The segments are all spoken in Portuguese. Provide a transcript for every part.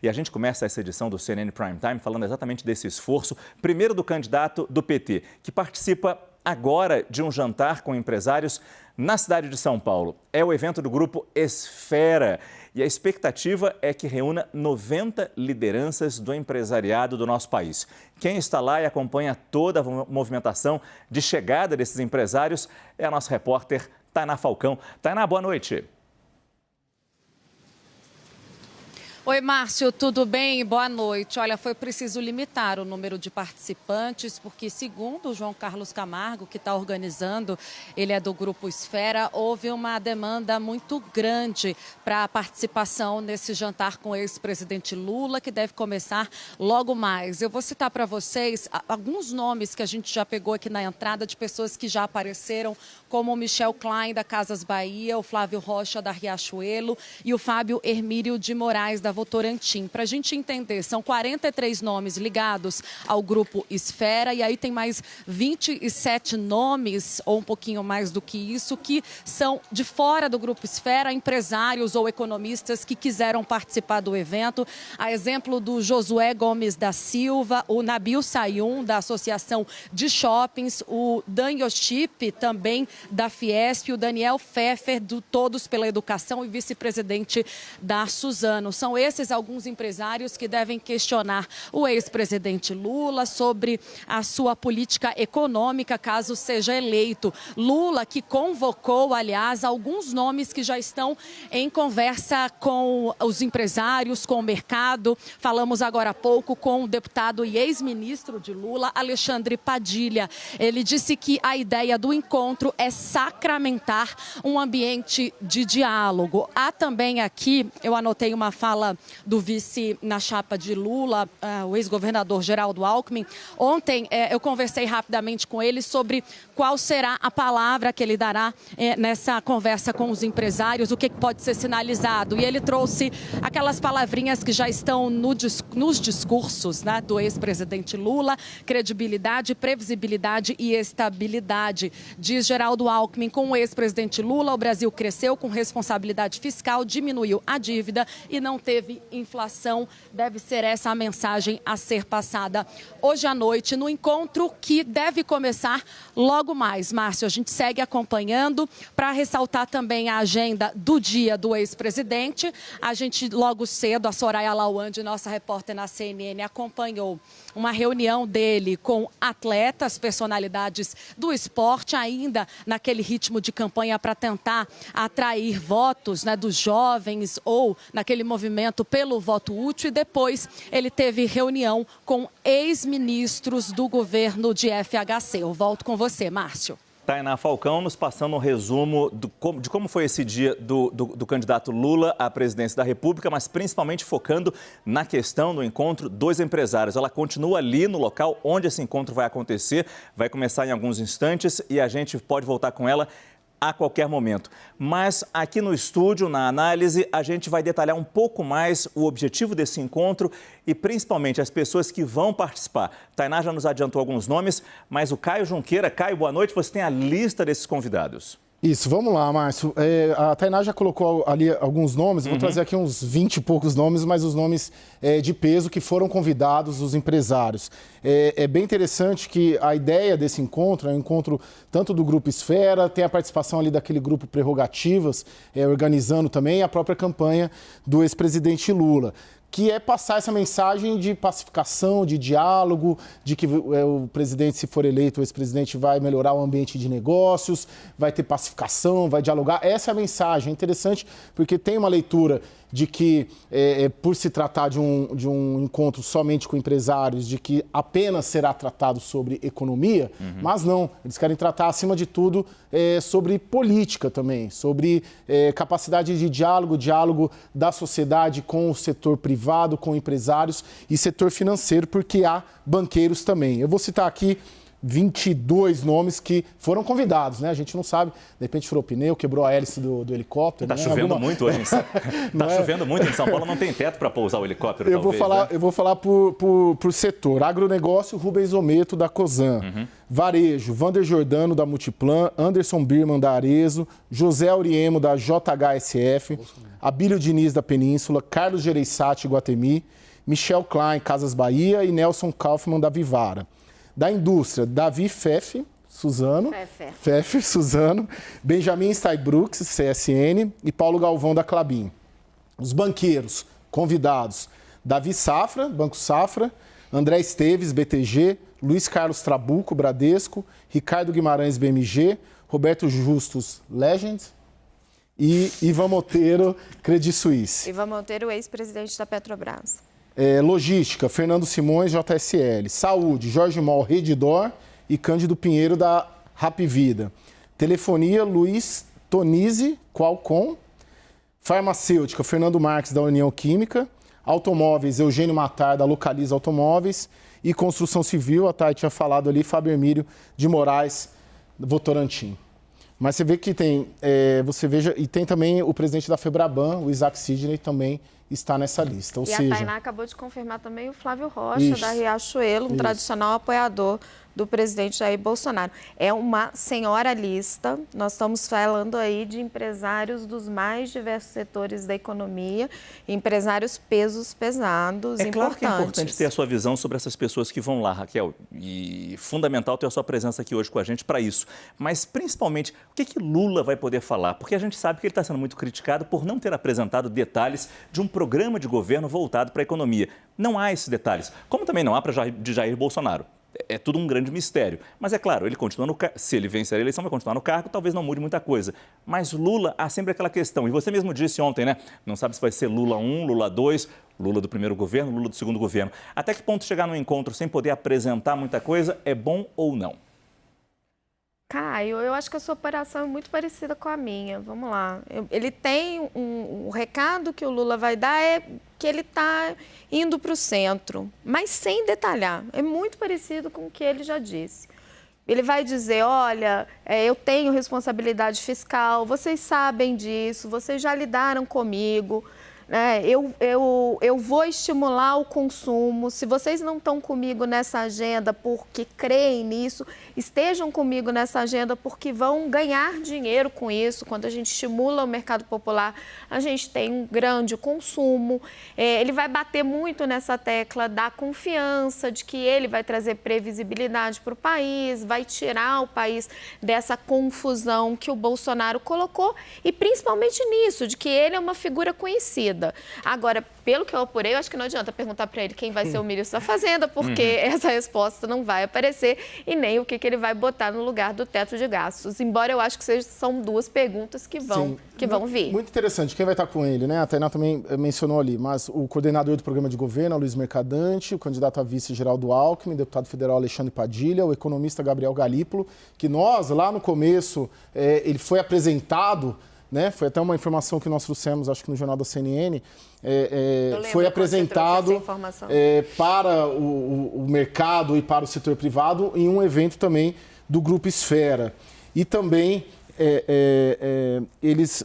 E a gente começa essa edição do CNN Prime Time falando exatamente desse esforço, primeiro do candidato do PT, que participa agora de um jantar com empresários na cidade de São Paulo. É o evento do grupo Esfera e a expectativa é que reúna 90 lideranças do empresariado do nosso país. Quem está lá e acompanha toda a movimentação de chegada desses empresários é a nossa repórter Tainá Falcão. Tainá, boa noite. Oi, Márcio, tudo bem? Boa noite. Olha, foi preciso limitar o número de participantes, porque, segundo o João Carlos Camargo, que está organizando, ele é do Grupo Esfera, houve uma demanda muito grande para a participação nesse jantar com o ex-presidente Lula, que deve começar logo mais. Eu vou citar para vocês alguns nomes que a gente já pegou aqui na entrada de pessoas que já apareceram, como o Michel Klein, da Casas Bahia, o Flávio Rocha, da Riachuelo, e o Fábio Hermílio de Moraes, da Votorantim. Para a gente entender, são 43 nomes ligados ao Grupo Esfera, e aí tem mais 27 nomes, ou um pouquinho mais do que isso, que são de fora do Grupo Esfera, empresários ou economistas que quiseram participar do evento. A exemplo do Josué Gomes da Silva, o Nabil Sayum, da Associação de Shoppings, o Dan Yoship, também da Fiesp, o Daniel Pfeffer, do Todos pela Educação, e vice-presidente da Suzano. São esses alguns empresários que devem questionar o ex-presidente Lula sobre a sua política econômica, caso seja eleito. Lula, que convocou, aliás, alguns nomes que já estão em conversa com os empresários, com o mercado. Falamos agora há pouco com o deputado e ex-ministro de Lula, Alexandre Padilha. Ele disse que a ideia do encontro é sacramentar um ambiente de diálogo. Há também aqui, eu anotei uma fala do vice na chapa de Lula, o ex-governador Geraldo Alckmin. Ontem eu conversei rapidamente com ele sobre qual será a palavra que ele dará nessa conversa com os empresários, o que pode ser sinalizado. E ele trouxe aquelas palavrinhas que já estão nos discursos, né, do ex-presidente Lula: credibilidade, previsibilidade e estabilidade. Diz Geraldo Alckmin: com o ex-presidente Lula, o Brasil cresceu com responsabilidade fiscal, diminuiu a dívida e não teve inflação. Deve ser essa a mensagem a ser passada hoje à noite, no encontro que deve começar logo mais. Márcio, a gente segue acompanhando para ressaltar também a agenda do dia do ex-presidente. A gente, logo cedo, a Soraya Lawande, nossa repórter na CNN, acompanhou uma reunião dele com atletas, personalidades do esporte, ainda naquele ritmo de campanha para tentar atrair votos, né, dos jovens, ou naquele movimento pelo voto útil. E depois ele teve reunião com ex-ministros do governo de FHC. Eu volto com você, Márcio. Tainá Falcão nos passando um resumo de como foi esse dia do candidato Lula à presidência da República, mas principalmente focando na questão do encontro dos empresários. Ela continua ali no local onde esse encontro vai acontecer, vai começar em alguns instantes e a gente pode voltar com ela a qualquer momento. Mas aqui no estúdio, na análise, a gente vai detalhar um pouco mais o objetivo desse encontro e principalmente as pessoas que vão participar. Tainá já nos adiantou alguns nomes, mas o Caio Junqueira. Caio, boa noite. Você tem a lista desses convidados. Isso, vamos lá, Márcio. A Tainá já colocou ali alguns nomes, vou trazer aqui uns 20 e poucos nomes, mas os nomes de peso que foram convidados, os empresários. É bem interessante que a ideia desse encontro é um encontro tanto do Grupo Esfera, tem a participação ali daquele grupo Prerrogativas, organizando também a própria campanha do ex-presidente Lula, que é passar essa mensagem de pacificação, de diálogo, de que o presidente, se for eleito, o ex-presidente vai melhorar o ambiente de negócios, vai ter pacificação, vai dialogar. Essa é a mensagem. É interessante porque tem uma leitura de que, por se tratar de um encontro somente com empresários, de que apenas será tratado sobre economia, mas não. Eles querem tratar, acima de tudo, sobre política também, sobre capacidade de diálogo da sociedade com o setor privado, com empresários e setor financeiro, porque há banqueiros também. Eu vou citar aqui 22 nomes que foram convidados, né? A gente não sabe, de repente furou o pneu, quebrou a hélice do helicóptero. Tá chovendo muito hoje. Chovendo muito em São Paulo, não tem teto para pousar o helicóptero, eu vou falar por setor. Agronegócio, Rubens Ometo, da Cosan. Varejo, Vander Giordano, da Multiplan, Anderson Birman, da Arezo, José Auriemo, da JHSF, Abílio Diniz, da Península, Carlos Gereissati, Iguatemi, Michel Klein, Casas Bahia e Nelson Kaufmann, da Vivara. Da indústria, Davi Fefe, Suzano, Benjamin Steinbrooks, CSN e Paulo Galvão, da Klabin. Os banqueiros convidados, Davi Safra, Banco Safra, André Esteves, BTG, Luiz Carlos Trabuco, Bradesco, Ricardo Guimarães, BMG, Roberto Justus, Legend e Ivan Monteiro, Credit Suisse. Ivan Monteiro, ex-presidente da Petrobras. Logística, Fernando Simões, JSL. Saúde, Jorge Mol, Redditor e Cândido Pinheiro, da Rapvida. Telefonia, Luiz Tonizzi, Qualcomm. Farmacêutica, Fernando Marques, da União Química. Automóveis, Eugênio Matar, da Localiza Automóveis. E construção civil, a Thay tinha falado ali, Fábio Emílio de Moraes, Votorantim. Mas você vê que tem, e tem também o presidente da Febraban, o Isaac Sidney, também está nessa lista. Ou seja, a Tainá acabou de confirmar também o Flávio Rocha, da Riachuelo, um tradicional apoiador do presidente Jair Bolsonaro. É uma senhora lista, nós estamos falando aí de empresários dos mais diversos setores da economia, empresários pesos pesados, importantes. Claro que é importante ter a sua visão sobre essas pessoas que vão lá, Raquel, e fundamental ter a sua presença aqui hoje com a gente para isso. Mas, principalmente, o que Lula vai poder falar? Porque a gente sabe que ele está sendo muito criticado por não ter apresentado detalhes de um programa de governo voltado para a economia. Não há esses detalhes, como também não há de Jair Bolsonaro. É tudo um grande mistério. Mas é claro, ele continua no cargo. Se ele vencer a eleição, vai continuar no cargo, talvez não mude muita coisa. Mas Lula, há sempre aquela questão. E você mesmo disse ontem, né? Não sabe se vai ser Lula 1, Lula 2, Lula do primeiro governo, Lula do segundo governo. Até que ponto chegar no encontro sem poder apresentar muita coisa é bom ou não? Caio, eu acho que a sua operação é muito parecida com a minha. Vamos lá. Ele tem o recado que o Lula vai dar é que ele está indo para o centro, mas sem detalhar. É muito parecido com o que ele já disse. Ele vai dizer, olha, eu tenho responsabilidade fiscal, vocês sabem disso, vocês já lidaram comigo. Eu vou estimular o consumo. Se vocês não estão comigo nessa agenda porque creem nisso, estejam comigo nessa agenda porque vão ganhar dinheiro com isso. Quando a gente estimula o mercado popular, a gente tem um grande consumo. Ele vai bater muito nessa tecla da confiança, de que ele vai trazer previsibilidade para o país, vai tirar o país dessa confusão que o Bolsonaro colocou e principalmente nisso, de que ele é uma figura conhecida. Agora, pelo que eu apurei, eu acho que não adianta perguntar para ele quem vai ser o ministro da Fazenda, porque essa resposta não vai aparecer e nem o que ele vai botar no lugar do teto de gastos. Embora eu acho que são duas perguntas que vão vir. Muito interessante. Quem vai estar com ele, né? A Tainá também mencionou ali, mas o coordenador do programa de governo, Luiz Mercadante, o candidato a vice Geraldo Alckmin, o deputado federal Alexandre Padilha, o economista Gabriel Galípolo, que nós, lá no começo, ele foi apresentado, né? Foi até uma informação que nós trouxemos, acho que no Jornal da CNN, foi apresentado para o mercado e para o setor privado em um evento também do Grupo Esfera. E também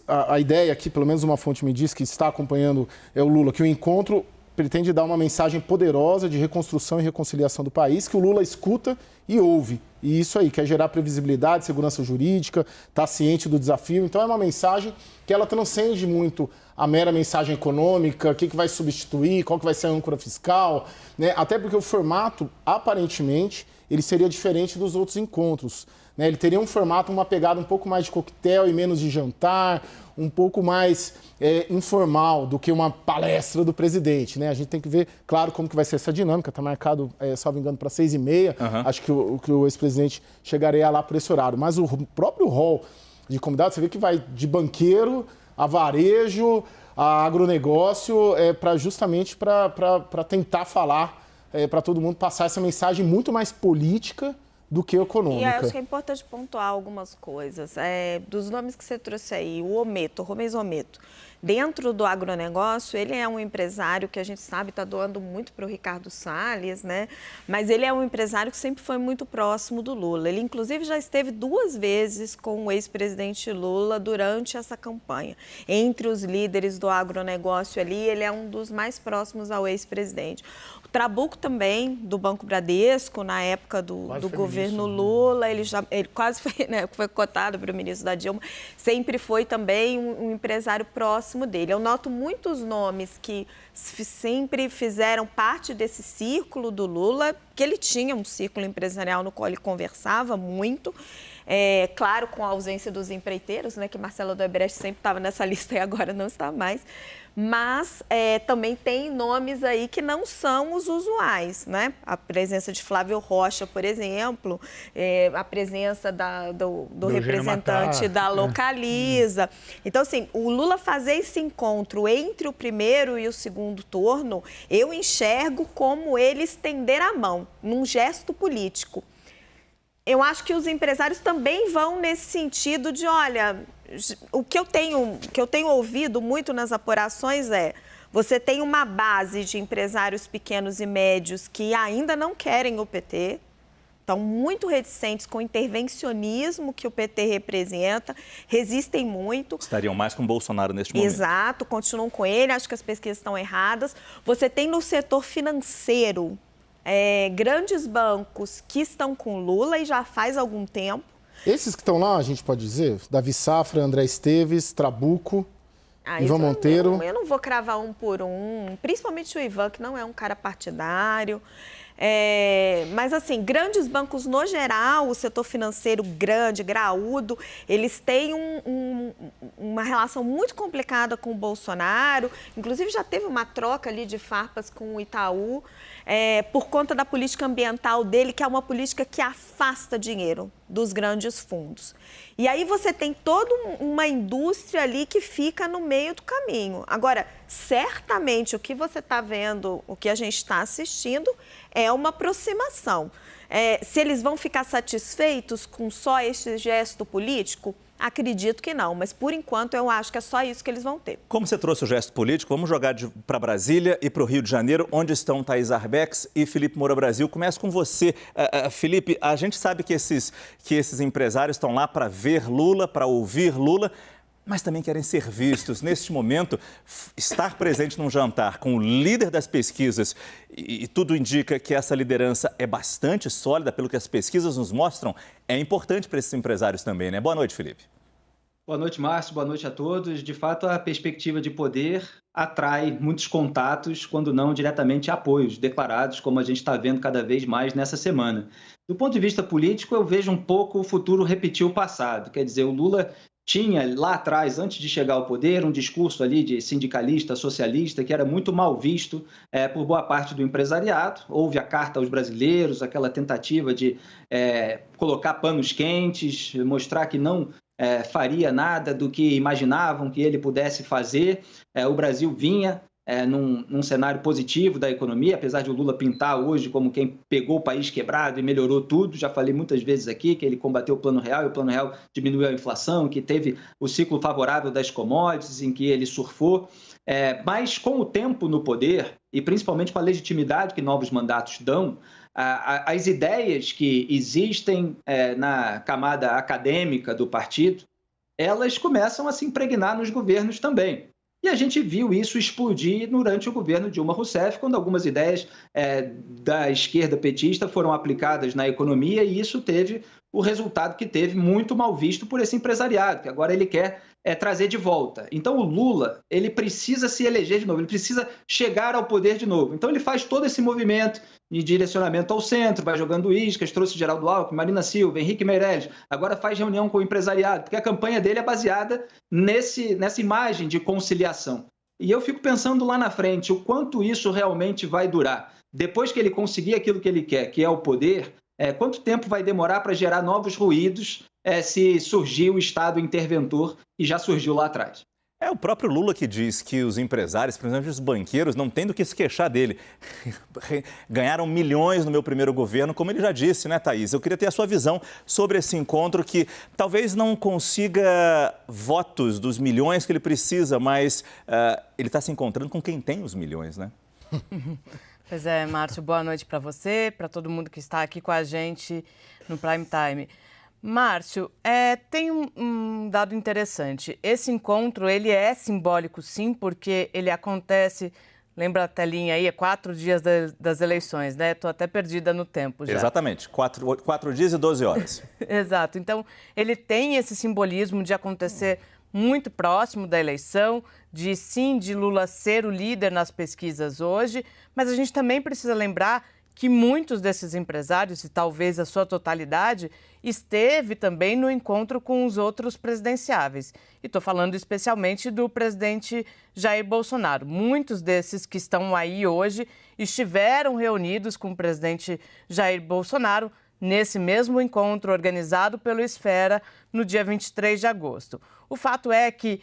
a ideia aqui, pelo menos uma fonte me diz que está acompanhando o Lula, que o encontro pretende dar uma mensagem poderosa de reconstrução e reconciliação do país, que o Lula escuta e ouve. E isso aí, quer gerar previsibilidade, segurança jurídica, está ciente do desafio. Então é uma mensagem que ela transcende muito a mera mensagem econômica, o que vai substituir, qual que vai ser a âncora fiscal, né? Até porque o formato, aparentemente, ele seria diferente dos outros encontros, né? Ele teria um formato, uma pegada um pouco mais de coquetel e menos de jantar, um pouco mais informal do que uma palestra do presidente, né? A gente tem que ver, claro, como que vai ser essa dinâmica. Está marcado, salvo engano, para 6h30. Acho que o ex-presidente chegaria lá por esse horário. Mas o próprio hall de convidados, você vê que vai de banqueiro a varejo, a agronegócio, justamente para tentar falar, para todo mundo passar essa mensagem muito mais política do que econômica. E acho que é importante pontuar algumas coisas. Dos nomes que você trouxe aí, o Rubens Ometo, dentro do agronegócio, ele é um empresário que a gente sabe está doando muito para o Ricardo Salles, né? Mas ele é um empresário que sempre foi muito próximo do Lula. Ele, inclusive, já esteve 2 vezes com o ex-presidente Lula durante essa campanha. Entre os líderes do agronegócio ali, ele é um dos mais próximos ao ex-presidente. O Trabuco também, do Banco Bradesco, na época do governo Lula, ele quase foi, né, foi cotado para o ministro da Dilma, sempre foi também um empresário próximo dele. Eu noto muitos nomes que sempre fizeram parte desse círculo do Lula, que ele tinha um círculo empresarial no qual ele conversava muito, claro, com a ausência dos empreiteiros, né, que Marcelo Odebrecht sempre estava nessa lista e agora não está mais, mas também tem nomes aí que não são os usuais, né? A presença de Flávio Rocha, por exemplo, a presença do representante da Localiza. Então, assim, o Lula fazer esse encontro entre o primeiro e o segundo turno, eu enxergo como ele estender a mão, num gesto político. Eu acho que os empresários também vão nesse sentido de, olha, o que eu tenho ouvido muito nas apurações você tem uma base de empresários pequenos e médios que ainda não querem o PT, estão muito reticentes com o intervencionismo que o PT representa, resistem muito. Estariam mais com o Bolsonaro neste momento. Exato, continuam com ele, acho que as pesquisas estão erradas. Você tem no setor financeiro grandes bancos que estão com Lula e já faz algum tempo. Esses que estão lá, a gente pode dizer, Davi Safra, André Esteves, Trabuco, Ivan Monteiro. Eu não vou cravar um por um, principalmente o Ivan, que não é um cara partidário. Mas, assim, grandes bancos no geral, o setor financeiro grande, graúdo, eles têm uma relação muito complicada com o Bolsonaro. Inclusive, já teve uma troca ali de farpas com o Itaú, por conta da política ambiental dele, que é uma política que afasta dinheiro dos grandes fundos. E aí você tem toda uma indústria ali que fica no meio do caminho. Agora, certamente o que você está vendo, o que a gente está assistindo, é uma aproximação. Se eles vão ficar satisfeitos com só esse gesto político, acredito que não, mas por enquanto eu acho que é só isso que eles vão ter. Como você trouxe o gesto político, vamos jogar para Brasília e para o Rio de Janeiro, onde estão Thaís Arbex e Felipe Moura Brasil. Começo com você. Felipe, a gente sabe que esses empresários estão lá para ver Lula, para ouvir Lula, mas também querem ser vistos. Neste momento, estar presente num jantar com o líder das pesquisas, e tudo indica que essa liderança é bastante sólida, pelo que as pesquisas nos mostram, é importante para esses empresários também, né? Boa noite, Felipe. Boa noite, Márcio. Boa noite a todos. De fato, a perspectiva de poder atrai muitos contatos, quando não diretamente apoios declarados, como a gente está vendo cada vez mais nessa semana. Do ponto de vista político, eu vejo um pouco o futuro repetir o passado. Quer dizer, o Lula tinha lá atrás, antes de chegar ao poder, um discurso ali de sindicalista, socialista, que era muito mal visto por boa parte do empresariado. Houve a carta aos brasileiros, aquela tentativa de colocar panos quentes, mostrar que não faria nada do que imaginavam que ele pudesse fazer. O Brasil vinha num cenário positivo da economia, apesar de o Lula pintar hoje como quem pegou o país quebrado e melhorou tudo. Já falei muitas vezes aqui que ele combateu o Plano Real e o Plano Real diminuiu a inflação, que teve o ciclo favorável das commodities, em que ele surfou. Mas com o tempo no poder, e principalmente com a legitimidade que novos mandatos dão, as ideias que existem na camada acadêmica do partido, elas começam a se impregnar nos governos também. E a gente viu isso explodir durante o governo Dilma Rousseff, quando algumas ideias da esquerda petista foram aplicadas na economia, e isso teve o resultado que teve, muito mal visto por esse empresariado, que agora ele quer trazer de volta. Então o Lula, ele precisa se eleger de novo, ele precisa chegar ao poder de novo. Então ele faz todo esse movimento de direcionamento ao centro, vai jogando iscas, trouxe Geraldo Alckmin, Marina Silva, Henrique Meirelles, agora faz reunião com o empresariado, porque a campanha dele é baseada nessa imagem de conciliação. E eu fico pensando lá na frente, o quanto isso realmente vai durar. Depois que ele conseguir aquilo que ele quer, que é o poder, quanto tempo vai demorar para gerar novos ruídos se surgir o Estado interventor, e já surgiu lá atrás? É o próprio Lula que diz que os empresários, principalmente os banqueiros, não têm do que se queixar dele. Ganharam milhões no meu primeiro governo, como ele já disse, né, Thaís? Eu queria ter a sua visão sobre esse encontro que talvez não consiga votos dos milhões que ele precisa, mas ele está se encontrando com quem tem os milhões, né? Pois é, Márcio, boa noite para você, para todo mundo que está aqui com a gente no Prime Time. Márcio, tem um dado interessante. Esse encontro, ele é simbólico, sim, porque ele acontece, lembra a telinha aí, 4 dias das eleições, né? Estou até perdida no tempo já. Exatamente, 4 dias e 12 horas. Exato, então ele tem esse simbolismo de acontecer muito próximo da eleição, de Lula ser o líder nas pesquisas hoje, mas a gente também precisa lembrar que muitos desses empresários, e talvez a sua totalidade, esteve também no encontro com os outros presidenciáveis. E estou falando especialmente do presidente Jair Bolsonaro. Muitos desses que estão aí hoje estiveram reunidos com o presidente Jair Bolsonaro nesse mesmo encontro organizado pelo Esfera no dia 23 de agosto. O fato é que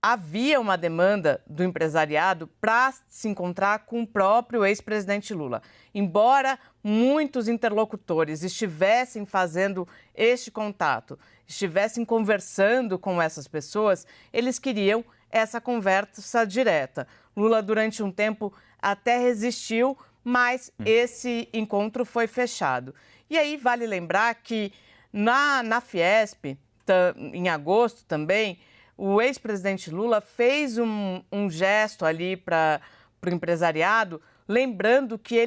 havia uma demanda do empresariado para se encontrar com o próprio ex-presidente Lula. Embora muitos interlocutores estivessem fazendo este contato, estivessem conversando com essas pessoas, eles queriam essa conversa direta. Lula, durante um tempo, até resistiu, mas esse encontro foi fechado. E aí vale lembrar que na Fiesp, em agosto também, o ex-presidente Lula fez um gesto ali para o empresariado, lembrando que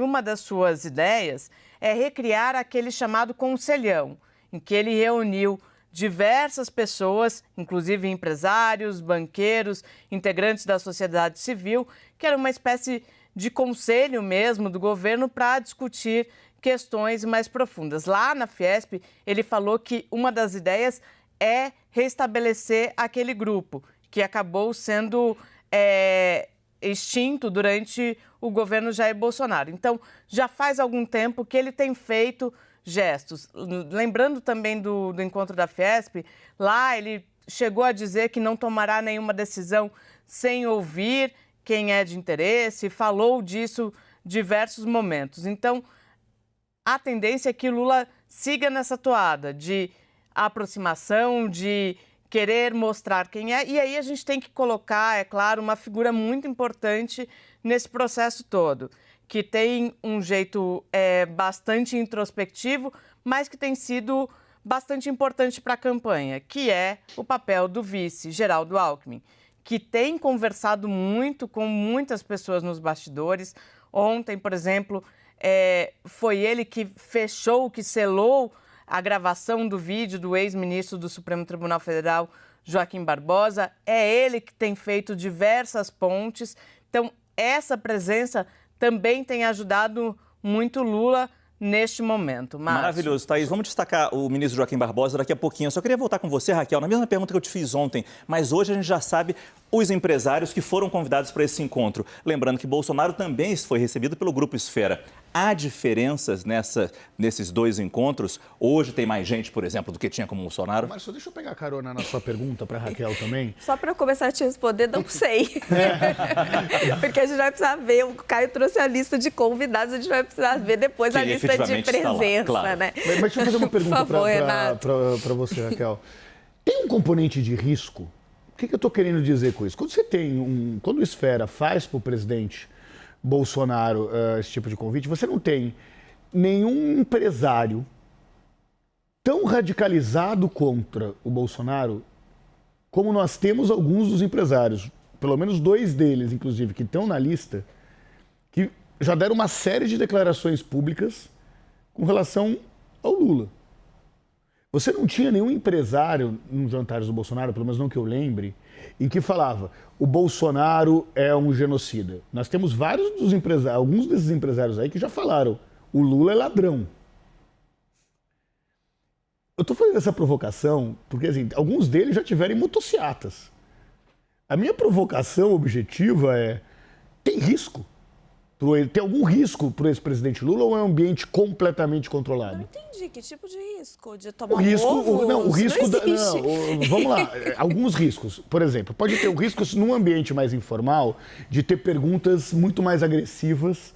uma das suas ideias é recriar aquele chamado conselhão, em que ele reuniu diversas pessoas, inclusive empresários, banqueiros, integrantes da sociedade civil, que era uma espécie de conselho mesmo do governo para discutir questões mais profundas. Lá na Fiesp, ele falou que uma das ideias é restabelecer aquele grupo que acabou sendo extinto durante o governo Jair Bolsonaro. Então, já faz algum tempo que ele tem feito gestos. Lembrando também do encontro da Fiesp, lá ele chegou a dizer que não tomará nenhuma decisão sem ouvir quem é de interesse, falou disso em diversos momentos. Então, a tendência é que Lula siga nessa toada de aproximação, de querer mostrar quem é. E aí a gente tem que colocar, é claro, uma figura muito importante nesse processo todo, que tem um jeito bastante introspectivo, mas que tem sido bastante importante para a campanha, que é o papel do vice, Geraldo Alckmin, que tem conversado muito com muitas pessoas nos bastidores. Ontem, por exemplo, foi ele que fechou, que selou a gravação do vídeo do ex-ministro do Supremo Tribunal Federal, Joaquim Barbosa. É ele que tem feito diversas pontes. Então, essa presença também tem ajudado muito Lula neste momento. Márcio. Maravilhoso, Thaís. Vamos destacar o ministro Joaquim Barbosa daqui a pouquinho. Eu só queria voltar com você, Raquel, na mesma pergunta que eu te fiz ontem, mas hoje a gente já sabe os empresários que foram convidados para esse encontro. Lembrando que Bolsonaro também foi recebido pelo Grupo Esfera. Há diferenças nesses dois encontros? Hoje tem mais gente, por exemplo, do que tinha com o Bolsonaro? Márcio, deixa eu pegar carona na sua pergunta para a Raquel também. Só para eu começar a te responder, não sei. Porque a gente vai precisar ver, o Caio trouxe a lista de convidados, a gente vai precisar ver depois a lista de presença, claro, né? Mas deixa eu fazer uma pergunta para você, Raquel. Tem um componente de risco? O que eu estou querendo dizer com isso? Quando o Esfera faz para o presidente Bolsonaro esse tipo de convite, você não tem nenhum empresário tão radicalizado contra o Bolsonaro como nós temos alguns dos empresários, pelo menos 2 deles, inclusive, que estão na lista, que já deram uma série de declarações públicas com relação ao Lula. Você não tinha nenhum empresário nos jantares do Bolsonaro, pelo menos não que eu lembre, em que falava: o Bolsonaro é um genocida. Nós temos alguns desses empresários aí que já falaram: o Lula é ladrão. Eu estou fazendo essa provocação porque assim, alguns deles já tiveram motociatas. A minha provocação objetiva tem risco. Tem algum risco para o ex-presidente Lula ou é um ambiente completamente controlado? Não entendi. Que tipo de risco? De tomar O risco, ovo? não, o risco Isso não existe. vamos lá, alguns riscos. Por exemplo, pode ter o risco num ambiente mais informal de ter perguntas muito mais agressivas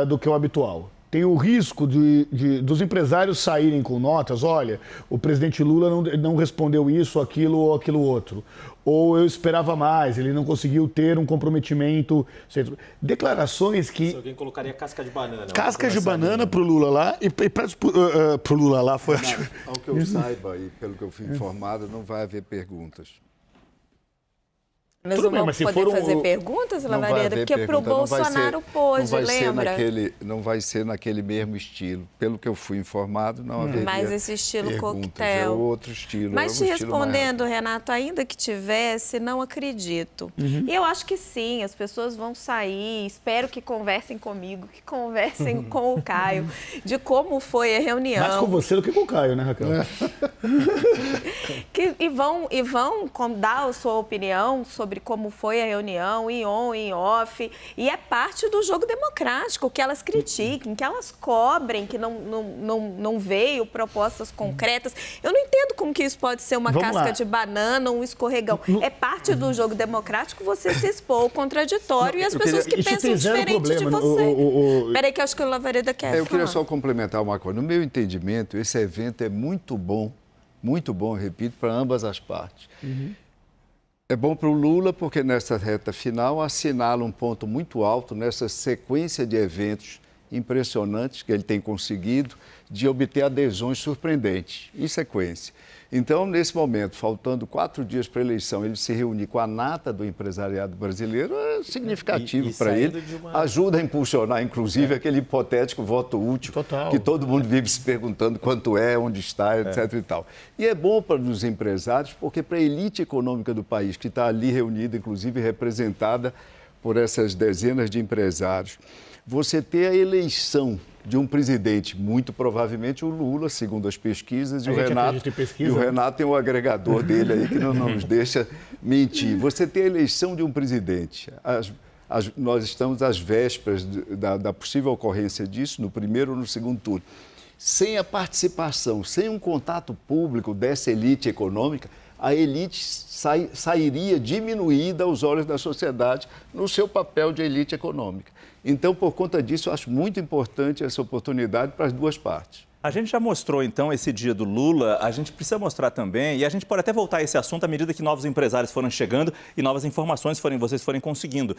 do que o habitual. Tem o risco dos empresários saírem com notas, olha, o presidente Lula não respondeu isso, aquilo ou aquilo outro. Ou eu esperava mais, ele não conseguiu ter um comprometimento. Declarações que... Alguém colocaria casca de banana. Casca de banana pro Lula lá e pro Lula lá foi... Ao que eu saiba e pelo que eu fui informado, não vai haver perguntas. Mas Tudo não bem, vão mas se poder for fazer perguntas, Não vai Lavareda? haver Porque pro pergunta, não vai Bolsonaro ser- pôde, não vai ser lembra? não vai ser naquele mesmo estilo. Pelo que eu fui informado, não haveria Mas esse estilo perguntas. coquetel. É outro estilo. Mas é te um estilo mais- respondendo, Renato, ainda que tivesse, não acredito. Eu acho que sim, as pessoas vão sair, espero que conversem comigo, que conversem com o Caio, de como foi a reunião. Mais com você do que com o Caio, né, Raquel? E vão dar a sua opinião sobre como foi a reunião, em on, em off. E é parte do jogo democrático, que elas critiquem, que elas cobrem, que não veio propostas concretas. Eu não entendo como que isso pode ser uma Vamos casca lá. de banana, um escorregão. É parte do jogo democrático você se expor ao contraditório e as pessoas que isso pensam tem zero diferente de problema. você. Peraí que eu acho que o Lavareda quer Eu queria falar. só complementar uma coisa. No meu entendimento, esse evento é muito bom, eu repito, para ambas as partes. É bom para o Lula porque nessa reta final assinala um ponto muito alto nessa sequência de eventos impressionantes que ele tem conseguido de obter adesões surpreendentes em sequência. Então, nesse momento, faltando 4 dias para a eleição, ele se reunir com a nata do empresariado brasileiro é significativo E para ele. saindo de uma- Ajuda a impulsionar, inclusive, aquele hipotético voto útil Total. que todo mundo vive se perguntando quanto é, onde está, etc. E tal. E é bom para os empresários, porque para a elite econômica do país, que está ali reunida, inclusive representada por essas dezenas de empresários, você ter a eleição de um presidente, muito provavelmente o Lula, segundo as pesquisas, e A o gente Renato. acredita em pesquisa, E o né? Renato tem um agregador dele aí que não nos deixa mentir. Você ter a eleição de um presidente. Nós estamos às vésperas da possível ocorrência disso, no primeiro ou no segundo turno. Sem a participação, sem um contato público dessa elite econômica, a elite sairia diminuída aos olhos da sociedade no seu papel de elite econômica. Então, por conta disso, eu acho muito importante essa oportunidade para as duas partes. A gente já mostrou, então, esse dia do Lula, a gente precisa mostrar também, e a gente pode até voltar a esse assunto à medida que novos empresários forem chegando e novas informações vocês forem conseguindo.